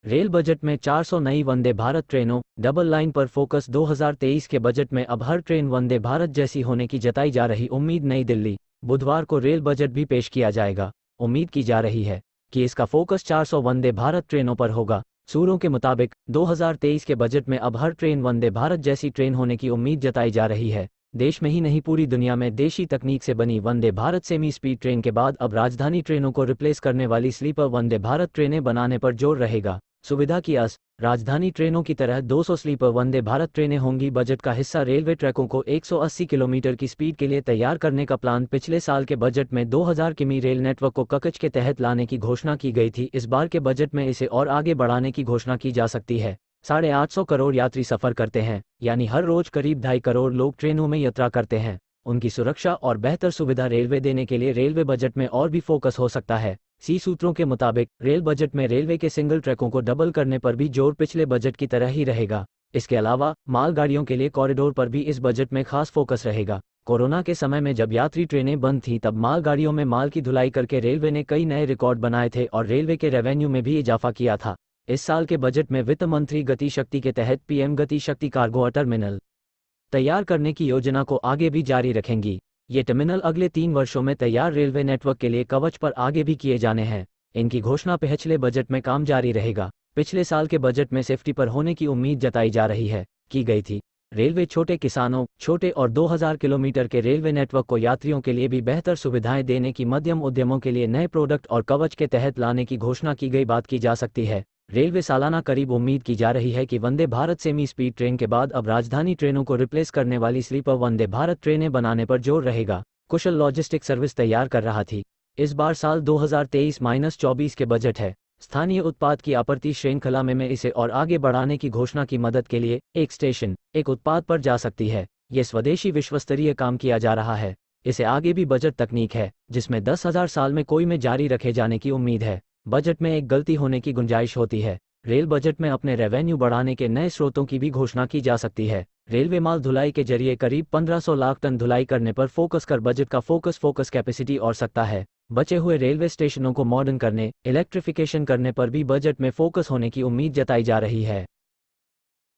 Rail budget में 400 नई वंदे भारत ट्रेनों, डबल लाइन पर फोकस। 2023 के बजट में अब हर ट्रेन वंदे भारत जैसी होने की जताई जा रही उम्मीद। नई दिल्ली, बुधवार को रेल बजट भी पेश किया जाएगा। उम्मीद की जा रही है कि इसका फोकस 400 वंदे भारत ट्रेनों पर होगा। सूत्रों के मुताबिक 2023 के बजट में अब हर ट्रेन वंदे भारत जैसी ट्रेन होने की उम्मीद जताई जा रही है। देश में ही नहीं पूरी दुनिया में देशी तकनीक से बनी Vande Bharat semi speed train के बाद अब राजधानी ट्रेनों को रिप्लेस करने वाली स्लीपर वंदे भारत ट्रेनें बनाने पर जोर रहेगा। सुविधा की आस, राजधानी ट्रेनों की तरह 200 स्लीपर वंदे भारत ट्रेनें होंगी। बजट का हिस्सा रेलवे ट्रैकों को 180 किलोमीटर की स्पीड के लिए तैयार करने का प्लान। पिछले साल के बजट में 2000 किमी रेल नेटवर्क को कवच के तहत लाने की घोषणा की गई थी। इस बार के बजट में इसे और आगे बढ़ाने की घोषणा की जा सकती है। 850 करोड़ यात्री सफर करते हैं, यानी हर रोज करीब 2.5 करोड़ लोग ट्रेनों में यात्रा करते हैं। उनकी सुरक्षा और बेहतर सुविधा रेलवे देने के लिए रेलवे बजट में और भी फोकस हो सकता है। सूत्रों के मुताबिक रेल बजट में रेलवे के सिंगल ट्रैकों को डबल करने पर भी जोर पिछले बजट की तरह ही रहेगा। इसके अलावा मालगाड़ियों के लिए कॉरिडोर पर भी इस बजट में खास फोकस रहेगा। कोरोना के समय में जब यात्री ट्रेनें बंद थीं तब मालगाड़ियों में माल की ढुलाई करके रेलवे ने कई नए रिकॉर्ड बनाए थे और रेलवे के रेवेन्यू में भी इजाफा किया था। इस साल के बजट में वित्त मंत्री गति शक्ति के तहत पीएम गति शक्ति कार्गो टर्मिनल तैयार करने की योजना को आगे भी जारी रखेंगी। ये टर्मिनल अगले 3 वर्षों में तैयार रेलवे नेटवर्क के लिए कवच पर आगे भी किए जाने हैं। इनकी घोषणा पिछले बजट में काम जारी रहेगा। पिछले साल के बजट में सेफ्टी पर होने की उम्मीद जताई जा रही है की गई थी। रेलवे छोटे किसानों, छोटे और 2000 किलोमीटर के रेलवे नेटवर्क को यात्रियों के लिए भी बेहतर सुविधाएं देने की, मध्यम उद्यमों के लिए नए प्रोडक्ट और कवच के तहत लाने की घोषणा की गई बात की जा सकती है। रेलवे सालाना करीब उम्मीद की जा रही है कि Vande Bharat semi speed train के बाद अब राजधानी ट्रेनों को रिप्लेस करने वाली स्लीपर वंदे भारत ट्रेनें बनाने पर जोर रहेगा। कुशल लॉजिस्टिक सर्विस तैयार कर रहा थी। इस बार साल 2023-24 के बजट है। स्थानीय उत्पाद की आपूर्ति श्रृंखला में इसे और आगे बढ़ाने की घोषणा की मदद के लिए एक स्टेशन एक उत्पाद पर जा सकती है। ये स्वदेशी विश्वस्तरीय काम किया जा रहा है। इसे आगे भी बजट तकनीक है जिसमें 10,000 साल में कोई में जारी रखे जाने की उम्मीद है। बजट में एक गलती होने की गुंजाइश होती है। रेल बजट में अपने रेवेन्यू बढ़ाने के नए स्रोतों की भी घोषणा की जा सकती है। रेलवे माल धुलाई के जरिए करीब 1500 लाख टन धुलाई करने पर फोकस कर बजट का फोकस कैपेसिटी और सकता है। बचे हुए रेलवे स्टेशनों को मॉडर्न करने, इलेक्ट्रिफिकेशन करने पर भी बजट में फोकस होने की उम्मीद जताई जा रही है।